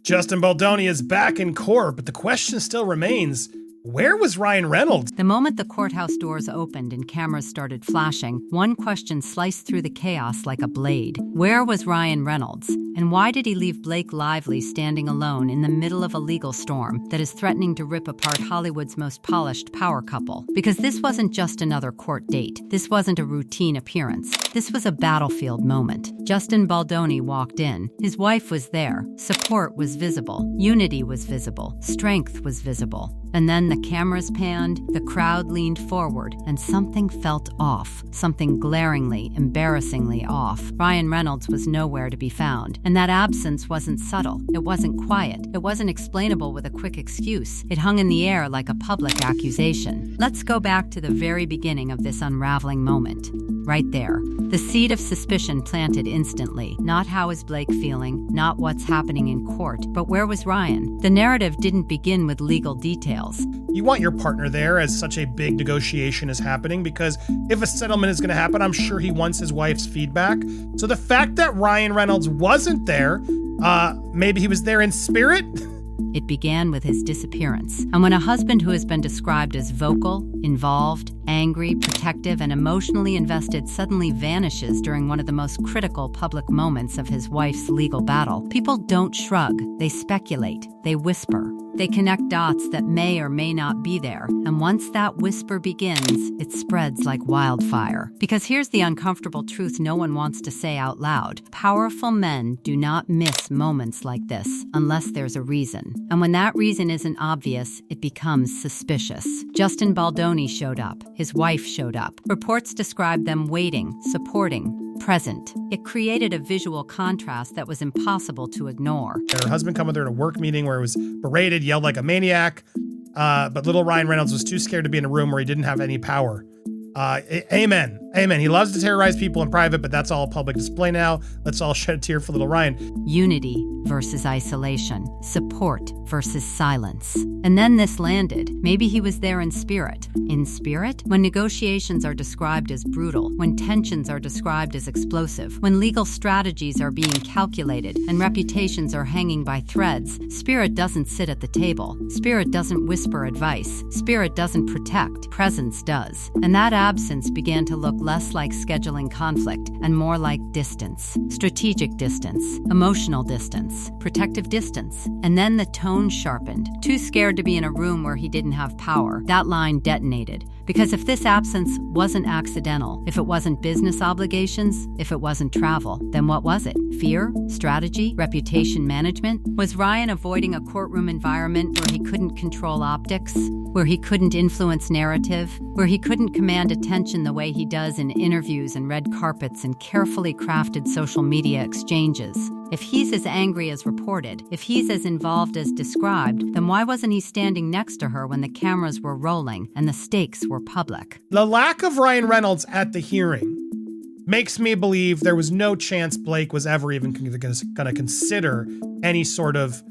Justin Baldoni is back in court, but the question still remains, where was Ryan Reynolds? The moment the courthouse doors opened and cameras started flashing, one question sliced through the chaos like a blade. Where was Ryan Reynolds? And why did he leave Blake Lively standing alone in the middle of a legal storm that is threatening to rip apart Hollywood's most polished power couple? Because this wasn't just another court date. This wasn't a routine appearance. This was a battlefield moment. Justin Baldoni walked in. His wife was there. Support was visible. Unity was visible. Strength was visible. And then the cameras panned, the crowd leaned forward, and something felt off. Something glaringly, embarrassingly off. Ryan Reynolds was nowhere to be found. And that absence wasn't subtle. It wasn't quiet. It wasn't explainable with a quick excuse. It hung in the air like a public accusation. Let's go back to the very beginning of this unraveling moment. Right there. The seed of suspicion planted instantly. Not how is Blake feeling, not what's happening in court, but where was Ryan? The narrative didn't begin with legal details. You want your partner there as such a big negotiation is happening, because if a settlement is going to happen, I'm sure he wants his wife's feedback. So the fact that Ryan Reynolds wasn't there, maybe he was there in spirit? It began with his disappearance. And when a husband who has been described as vocal, involved, angry, protective, and emotionally invested suddenly vanishes during one of the most critical public moments of his wife's legal battle, people don't shrug. They speculate. They whisper. They connect dots that may or may not be there. And once that whisper begins, it spreads like wildfire. Because here's the uncomfortable truth no one wants to say out loud. Powerful men do not miss moments like this unless there's a reason. And when that reason isn't obvious, it becomes suspicious. Justin Baldoni showed up. His wife showed up. Reports described them waiting, supporting, present. It created a visual contrast that was impossible to ignore. Her husband come with her at a work meeting where he was berated, yelled like a maniac, but little Ryan Reynolds was too scared to be in a room where he didn't have any power. Amen. Amen. He loves to terrorize people in private, but that's all public display now. Let's all shed a tear for little Ryan. Unity versus isolation. Support versus silence. And then this landed. Maybe he was there in spirit. In spirit? When negotiations are described as brutal, when tensions are described as explosive, when legal strategies are being calculated and reputations are hanging by threads, spirit doesn't sit at the table. Spirit doesn't whisper advice. Spirit doesn't protect. Presence does. And that absence began to look less like scheduling conflict and more like distance. Strategic distance, emotional distance, protective distance. And then the tone sharpened. Too scared to be in a room where he didn't have power. That line detonated. Because if this absence wasn't accidental, if it wasn't business obligations, if it wasn't travel, then what was it? Fear? Strategy? Reputation management? Was Ryan avoiding a courtroom environment where he couldn't control optics? Where he couldn't influence narrative? Where he couldn't command attention the way he does in interviews and red carpets and carefully crafted social media exchanges? If he's as angry as reported, if he's as involved as described, then why wasn't he standing next to her when the cameras were rolling and the stakes were public? The lack of Ryan Reynolds at the hearing makes me believe there was no chance Blake was ever even going to consider any sort of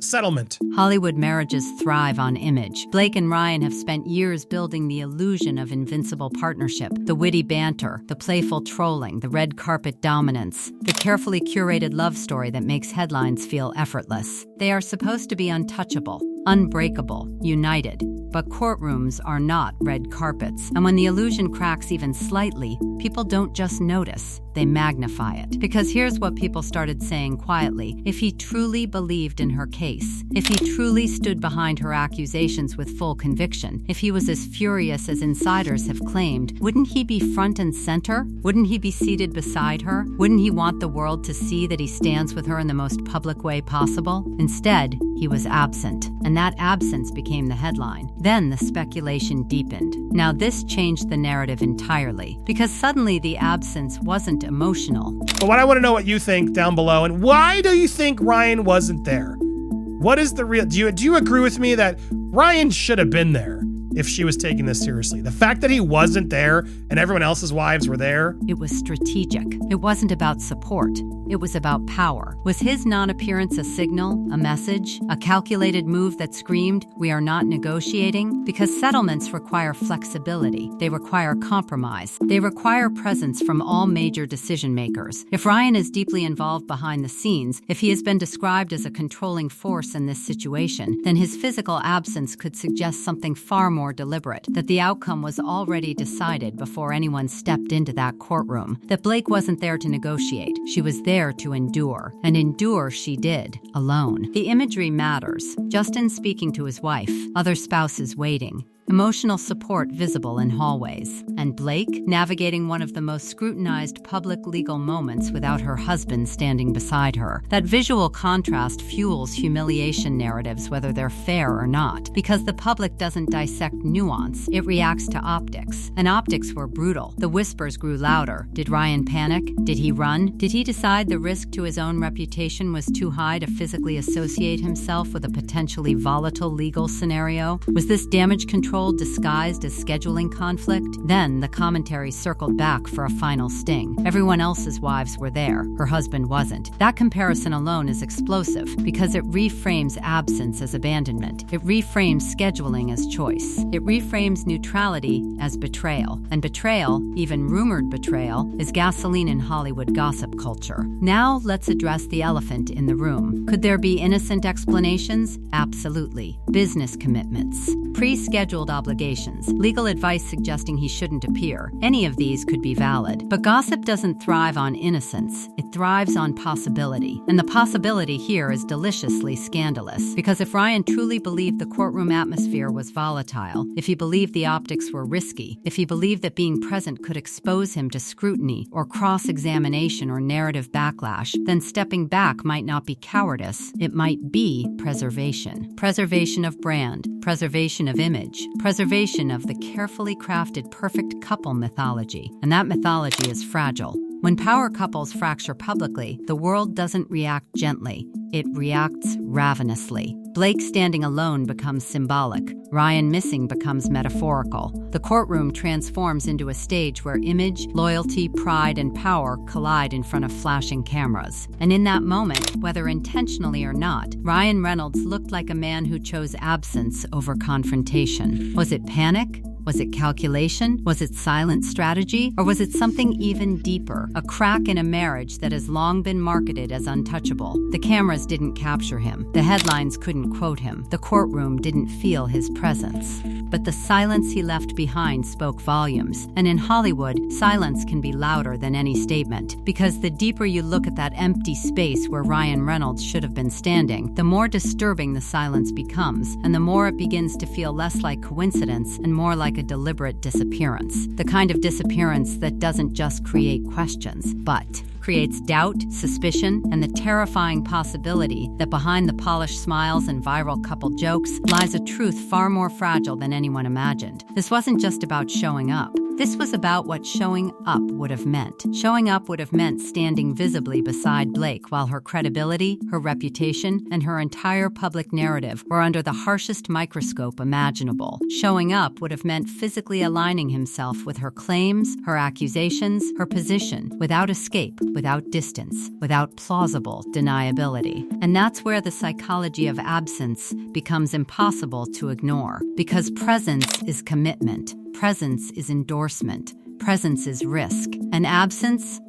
settlement. Hollywood marriages thrive on image. Blake and Ryan have spent years building the illusion of invincible partnership, the witty banter, the playful trolling, the red carpet dominance, the carefully curated love story that makes headlines feel effortless. They are supposed to be untouchable, unbreakable, united. But courtrooms are not red carpets. And when the illusion cracks even slightly, people don't just notice, they magnify it. Because here's what people started saying quietly. If he truly believed in her case, if he truly stood behind her accusations with full conviction, if he was as furious as insiders have claimed, wouldn't he be front and center? Wouldn't he be seated beside her? Wouldn't he want the world to see that he stands with her in the most public way possible? Instead, he was absent, and that absence became the headline. Then the speculation deepened. Now this changed the narrative entirely, because suddenly the absence wasn't emotional. But what I want to know what you think down below, and why do you think Ryan wasn't there? What is the real? Do you agree with me that Ryan should have been there? if she was taking this seriously. The fact that he wasn't there and everyone else's wives were there. It was strategic. It wasn't about support. It was about power. Was his non-appearance a signal, a message, a calculated move that screamed, "We are not negotiating"? Because settlements require flexibility. They require compromise. They require presence from all major decision makers. If Ryan is deeply involved behind the scenes, if he has been described as a controlling force in this situation, then his physical absence could suggest something far more deliberate, that the outcome was already decided before anyone stepped into that courtroom, that Blake wasn't there to negotiate. She was there to endure, and endure she did, alone. The imagery matters. Justin speaking to his wife, other spouses waiting, emotional support visible in hallways, and Blake navigating one of the most scrutinized public legal moments without her husband standing beside her. That visual contrast fuels humiliation narratives, whether they're fair or not, because the public doesn't dissect nuance, it reacts to optics. And optics were brutal. The whispers grew louder. Did Ryan panic? Did he run? Did he decide the risk to his own reputation was too high to physically associate himself with a potentially volatile legal scenario? Was this damage control disguised as scheduling conflict? Then the commentary circled back for a final sting. Everyone else's wives were there. Her husband wasn't. That comparison alone is explosive because it reframes absence as abandonment. It reframes scheduling as choice. It reframes neutrality as betrayal. And betrayal, even rumored betrayal, is gasoline in Hollywood gossip culture. Now let's address the elephant in the room. Could there be innocent explanations? Absolutely. Business commitments, pre-scheduled obligations, legal advice suggesting he shouldn't appear. Any of these could be valid. But gossip doesn't thrive on innocence. It thrives on possibility. And the possibility here is deliciously scandalous. Because if Ryan truly believed the courtroom atmosphere was volatile, if he believed the optics were risky, if he believed that being present could expose him to scrutiny or cross-examination or narrative backlash, then stepping back might not be cowardice. It might be preservation. Preservation of brand, preservation of image, preservation of the carefully crafted perfect couple mythology. And that mythology is fragile. When power couples fracture publicly, the world doesn't react gently. It reacts ravenously. Blake standing alone becomes symbolic. Ryan missing becomes metaphorical. The courtroom transforms into a stage where image, loyalty, pride, and power collide in front of flashing cameras. And in that moment, whether intentionally or not, Ryan Reynolds looked like a man who chose absence over confrontation. Was it panic? Was it calculation? Was it silent strategy? Or was it something even deeper? A crack in a marriage that has long been marketed as untouchable. The cameras didn't capture him. The headlines couldn't quote him. The courtroom didn't feel his presence. But the silence he left behind spoke volumes. And in Hollywood, silence can be louder than any statement. Because the deeper you look at that empty space where Ryan Reynolds should have been standing, the more disturbing the silence becomes, and the more it begins to feel less like coincidence and more like a deliberate disappearance. The kind of disappearance that doesn't just create questions, but creates doubt, suspicion, and the terrifying possibility that behind the polished smiles and viral couple jokes lies a truth far more fragile than anyone imagined. This wasn't just about showing up. This was about what showing up would have meant. Showing up would have meant standing visibly beside Blake while her credibility, her reputation, and her entire public narrative were under the harshest microscope imaginable. Showing up would have meant physically aligning himself with her claims, her accusations, her position, without escape, without distance, without plausible deniability. And that's where the psychology of absence becomes impossible to ignore. Because presence is commitment. Presence is endorsement. Presence is risk. And absence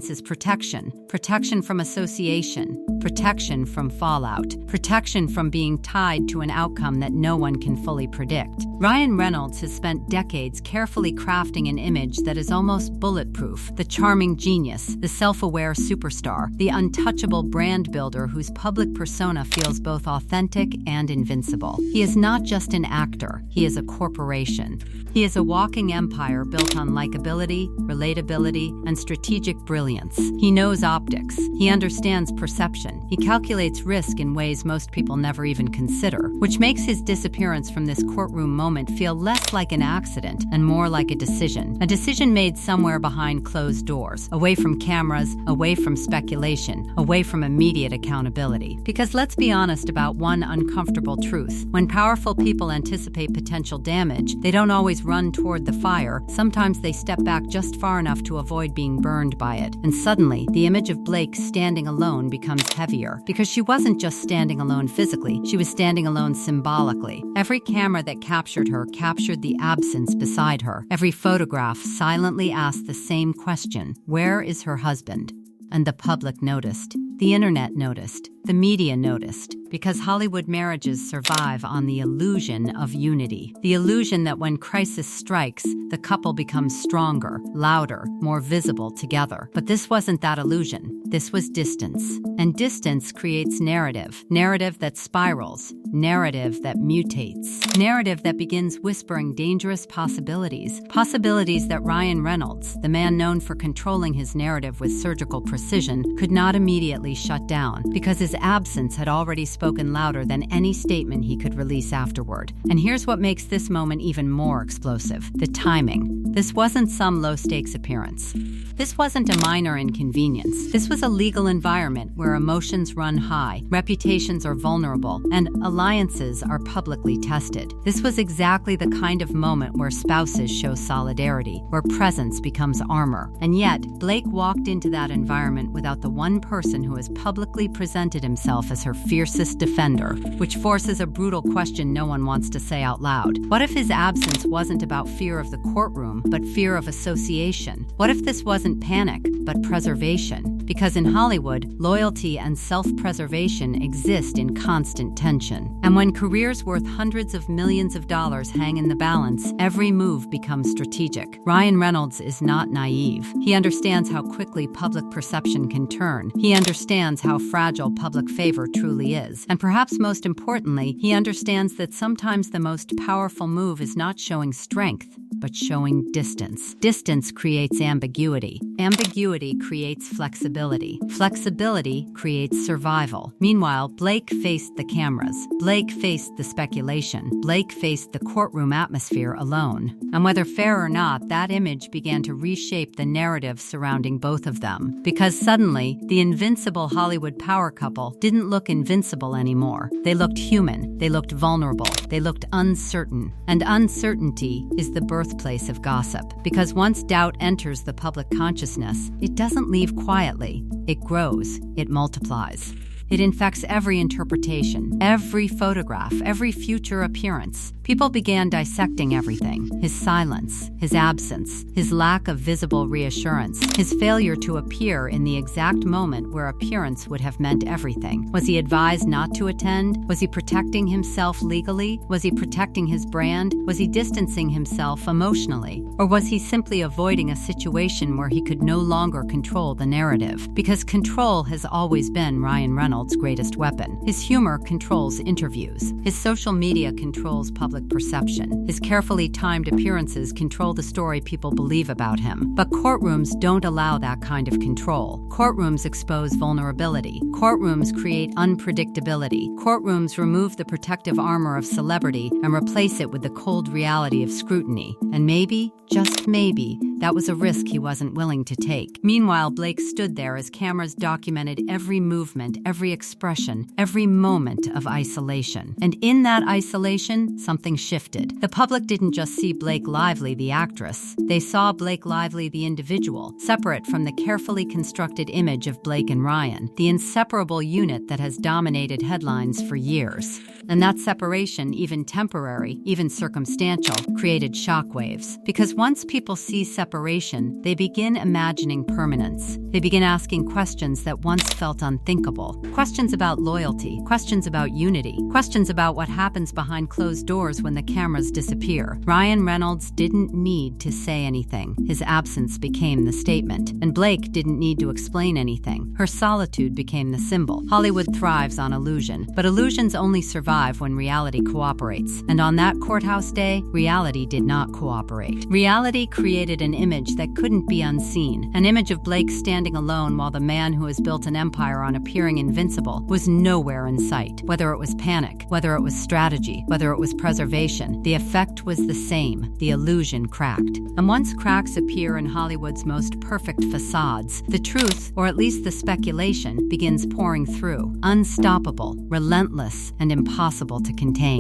is protection. Protection from association. Protection from fallout. Protection from being tied to an outcome that no one can fully predict. Ryan Reynolds has spent decades carefully crafting an image that is almost bulletproof. The charming genius, the self-aware superstar, the untouchable brand builder whose public persona feels both authentic and invincible. He is not just an actor, he is a corporation. He is a walking empire built on likability, relatability, and strategic brilliance. He knows optics. He understands perception. He calculates risk in ways most people never even consider, which makes his disappearance from this courtroom moment moment feel less like an accident and more like a decision made somewhere behind closed doors, away from cameras, away from speculation, away from immediate accountability. Because let's be honest about one uncomfortable truth. When powerful people anticipate potential damage, they don't always run toward the fire. Sometimes they step back just far enough to avoid being burned by it. And suddenly, the image of Blake standing alone becomes heavier. Because she wasn't just standing alone physically, she was standing alone symbolically. Every camera that captured her captured the absence beside her. Every photograph silently asked the same question: where is her husband? And the public noticed. The internet noticed. The media noticed. Because Hollywood marriages survive on the illusion of unity. The illusion that when crisis strikes, the couple becomes stronger, louder, more visible together. But this wasn't that illusion. This was distance. And distance creates narrative. Narrative that spirals. Narrative that mutates. Narrative that begins whispering dangerous possibilities. Possibilities that Ryan Reynolds, the man known for controlling his narrative with surgical precision, could not immediately shut down. Because his absence had already spoken louder than any statement he could release afterward. And here's what makes this moment even more explosive: the timing. This wasn't some low-stakes appearance. This wasn't a minor inconvenience. This was a legal environment where emotions run high, reputations are vulnerable, and alliances are publicly tested. This was exactly the kind of moment where spouses show solidarity, where presence becomes armor. And yet, Blake walked into that environment without the one person who has publicly presented himself as her fiercest defender, which forces a brutal question no one wants to say out loud. What if his absence wasn't about fear of the courtroom, but fear of association? What if this wasn't panic, but preservation? Because in Hollywood, loyalty and self-preservation exist in constant tension. And when careers worth hundreds of millions of dollars hang in the balance, every move becomes strategic. Ryan Reynolds is not naive. He understands how quickly public perception can turn. He understands how fragile public favor truly is. And perhaps most importantly, he understands that sometimes the most powerful move is not showing strength, but showing distance. Distance creates ambiguity. Ambiguity creates flexibility. Flexibility creates survival. Meanwhile, Blake faced the cameras. Blake faced the speculation. Blake faced the courtroom atmosphere alone. And whether fair or not, that image began to reshape the narrative surrounding both of them. Because suddenly, the invincible Hollywood power couple didn't look invincible anymore. They looked human. They looked vulnerable. They looked uncertain. And uncertainty is the birthplace of gossip. Because once doubt enters the public consciousness, it doesn't leave quietly. It grows. It multiplies. It infects every interpretation, every photograph, every future appearance. People began dissecting everything: his silence, his absence, his lack of visible reassurance, his failure to appear in the exact moment where appearance would have meant everything. Was he advised not to attend? Was he protecting himself legally? Was he protecting his brand? Was he distancing himself emotionally? Or was he simply avoiding a situation where he could no longer control the narrative? Because control has always been Ryan Reynolds' greatest weapon. His humor controls interviews. His social media controls public perception. His carefully timed appearances control the story people believe about him. But courtrooms don't allow that kind of control. Courtrooms expose vulnerability. Courtrooms create unpredictability. Courtrooms remove the protective armor of celebrity and replace it with the cold reality of scrutiny. And maybe, just maybe, that was a risk he wasn't willing to take. Meanwhile, Blake stood there as cameras documented every movement, every expression, every moment of isolation. And in that isolation, something shifted. The public didn't just see Blake Lively, the actress. They saw Blake Lively, the individual, separate from the carefully constructed image of Blake and Ryan, the inseparable unit that has dominated headlines for years. And that separation, even temporary, even circumstantial, created shockwaves. Because once people see separation, they begin imagining permanence. They begin asking questions that once felt unthinkable. Questions about loyalty, questions about unity, questions about what happens behind closed doors when the cameras disappear. Ryan Reynolds didn't need to say anything. His absence became the statement. And Blake didn't need to explain anything. Her solitude became the symbol. Hollywood thrives on illusion, but illusions only survive thrive when reality cooperates. And on that courthouse day, reality did not cooperate. Reality created an image that couldn't be unseen, an image of Blake standing alone while the man who has built an empire on appearing invincible was nowhere in sight. Whether it was panic, whether it was strategy, whether it was preservation, the effect was the same. The illusion cracked. And once cracks appear in Hollywood's most perfect facades, the truth, or at least the speculation, begins pouring through, unstoppable, relentless, and impossible to contain.